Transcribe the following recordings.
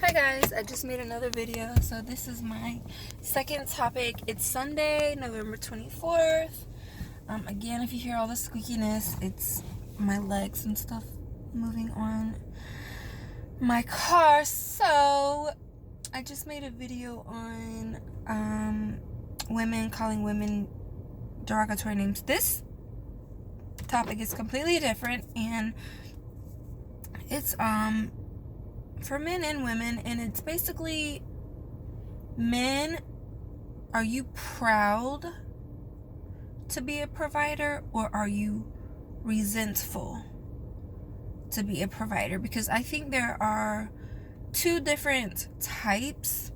Hi guys, I just made another video. So this is my second topic. It's Sunday, November 24th. Again, if you hear all the squeakiness, it's my legs and stuff moving on my car. So I just made a video on women calling women derogatory names. This topic is completely different, and it's for men and women, and it's basically, men, are you proud to be a provider, or are you resentful to be a provider? Because I think there are two different types.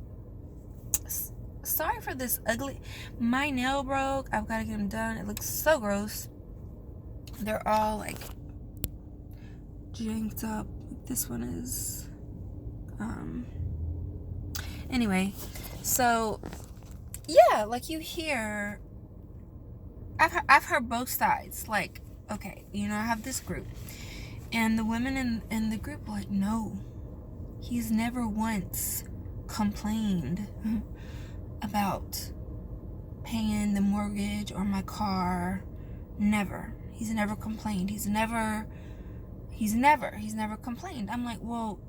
Sorry for this ugly, my nail broke. I've got to get them done. It looks so gross. They're all like janked up. This one is anyway, so yeah, like, you hear, I've heard both sides. Like, okay, I have this group, and the women in the group are like, no, he's never once complained about paying the mortgage or my car. Never. He's never complained. He's never complained. I'm like, well,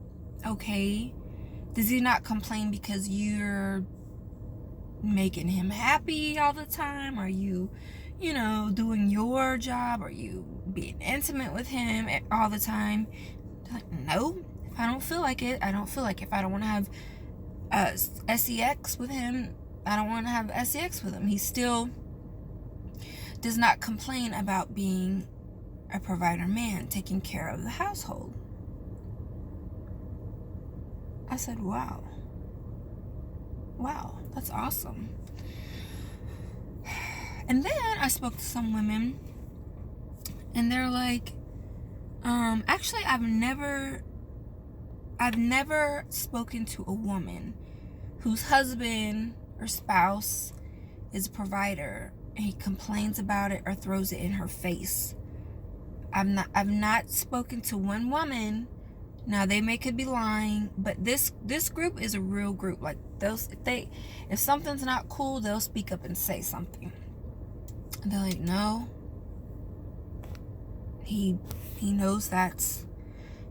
okay, does he not complain because you're making him happy all the time? Are you, doing your job? Are you being intimate with him all the time? They're like, no, if I don't feel like it, I don't feel like it. If I don't want to have sex with him, I don't want to have sex with him. He still does not complain about being a provider man, taking care of the household. I said, wow, that's awesome. And then I spoke to some women, and they're like, actually, I've never spoken to a woman whose husband or spouse is a provider and he complains about it or throws it in her face. I've not spoken to one woman. Now, they could be lying, but this group is a real group. Like, if something's not cool, they'll speak up and say something. And they're like, no, he knows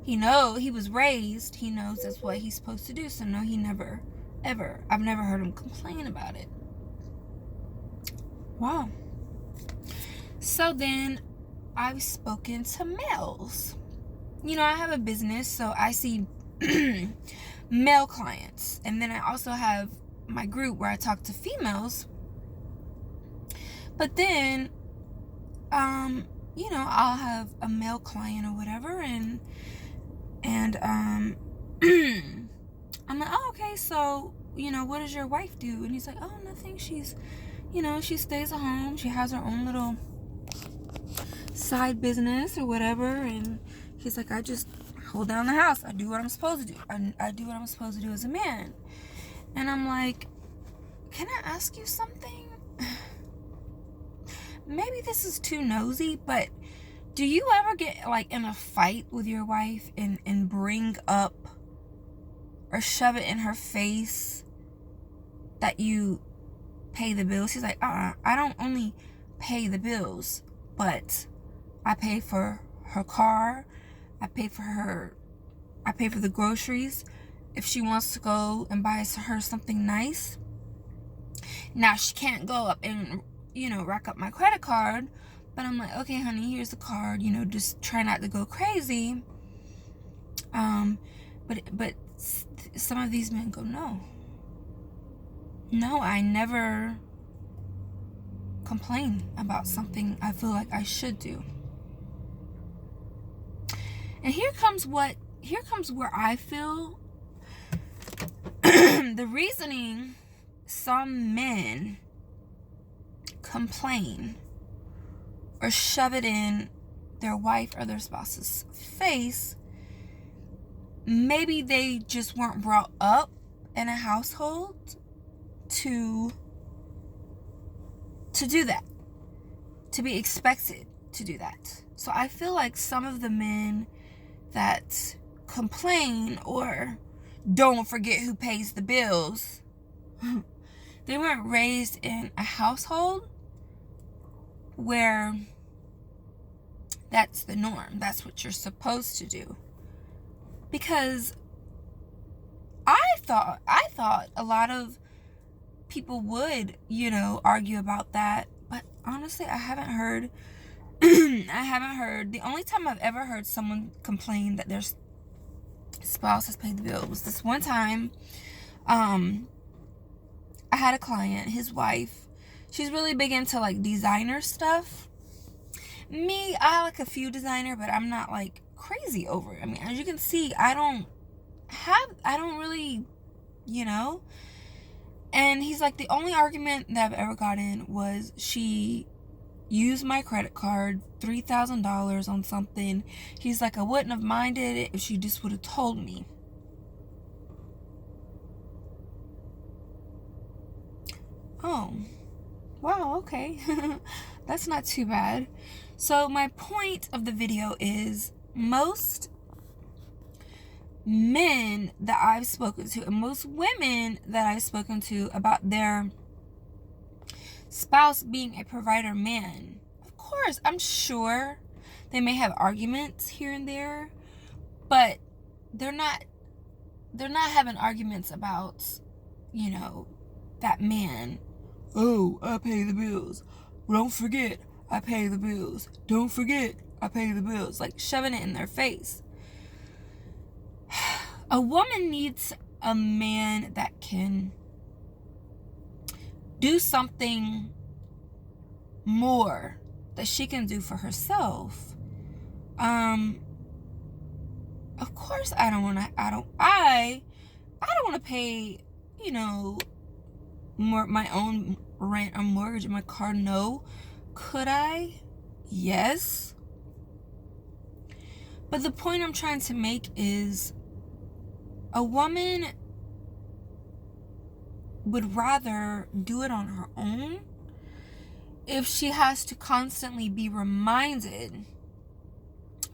he was raised, he knows that's what he's supposed to do. So no, he never, ever, I've never heard him complain about it. Wow. So then I've spoken to males. I have a business, so I see male clients. And then I also have my group where I talk to females. But then, I'll have a male client or whatever, and I'm like, oh, okay, so, what does your wife do? And he's like, oh, nothing. She's, she stays at home. She has her own little side business or whatever, and he's like, I just hold down the house. I do what I'm supposed to do. I do what I'm supposed to do as a man. And I'm like, can I ask you something? Maybe this is too nosy, but do you ever get, like, in a fight with your wife and bring up or shove it in her face that you pay the bills? She's like, I don't only pay the bills, but I pay for her car. I pay for the groceries. If she wants to go and buy her something nice, now she can't go up and, rack up my credit card, but I'm like, okay, honey, here's the card, just try not to go crazy. But some of these men go, no, I never complain about something I feel like I should do. And here comes where I feel the reasoning some men complain or shove it in their wife or their spouse's face. Maybe they just weren't brought up in a household to do that, to be expected to do that. So I feel like some of the men that complain or don't forget who pays the bills. They weren't raised in a household where that's the norm. That's what you're supposed to do. Because I thought a lot of people would, argue about that. But honestly, I haven't heard. The only time I've ever heard someone complain that their spouse has paid the bill was this one time. I had a client, his wife. She's really big into like designer stuff. Me, I like a few designer, but I'm not like crazy over it. I mean, as you can see, I don't really, And he's like, the only argument that I've ever gotten was she used my credit card, $3,000 on something. He's like, I wouldn't have minded it if she just would have told me. Oh, wow, okay. That's not too bad. So my point of the video is most men that I've spoken to and most women that I've spoken to about their spouse being a provider man, of course, I'm sure they may have arguments here and there, but they're not having arguments about, that man. Oh, I pay the bills. Don't forget, I pay the bills. Don't forget, I pay the bills. Like shoving it in their face. A woman needs a man that can do something more that she can do for herself. Of course I don't want to pay, my own rent or mortgage in my car. No. Could I? Yes. But the point I'm trying to make is a woman would rather do it on her own if she has to constantly be reminded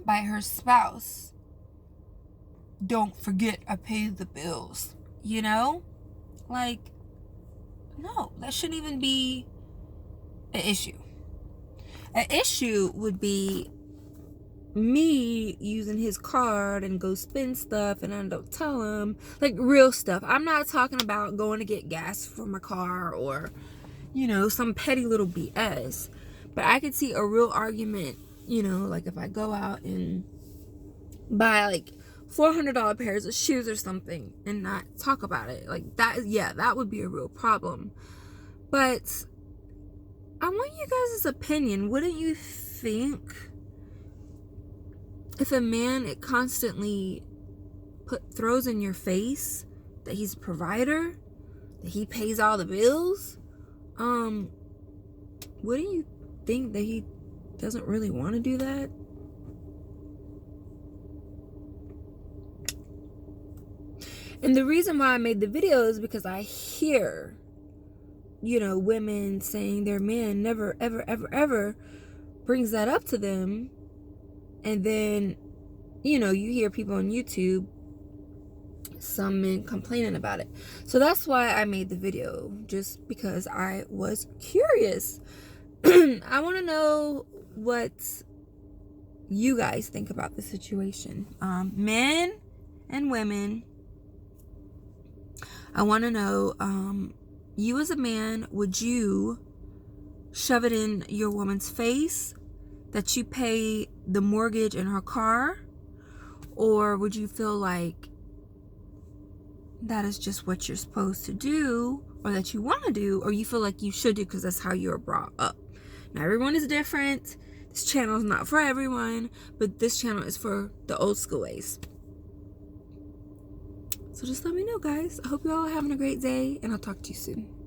by her spouse, don't forget I paid the bills. Like, no, that shouldn't even be an issue. An issue would be me using his card and go spend stuff and I don't tell him, like real stuff. I'm not talking about going to get gas for my car or, some petty little BS. But I could see a real argument, like if I go out and buy like $400 pairs of shoes or something and not talk about it. Like that, yeah, that would be a real problem. But I want you guys' opinion. Wouldn't you think if a man it constantly throws in your face that he's a provider, that he pays all the bills, wouldn't you think that he doesn't really want to do that? And the reason why I made the video is because I hear, women saying their man never, ever, ever, ever brings that up to them. And then, you hear people on YouTube, some men complaining about it. So that's why I made the video, just because I was curious. I want to know what you guys think about the situation. Men and women, I want to know, you as a man, would you shove it in your woman's face that you pay the mortgage in her car? Or would you feel like that is just what you're supposed to do, or that you want to do, or you feel like you should do because that's how you were brought up? Now, everyone is different. This channel is not for everyone, but this channel is for the old school ways. So just let me know, guys. I hope you all are having a great day, and I'll talk to you soon.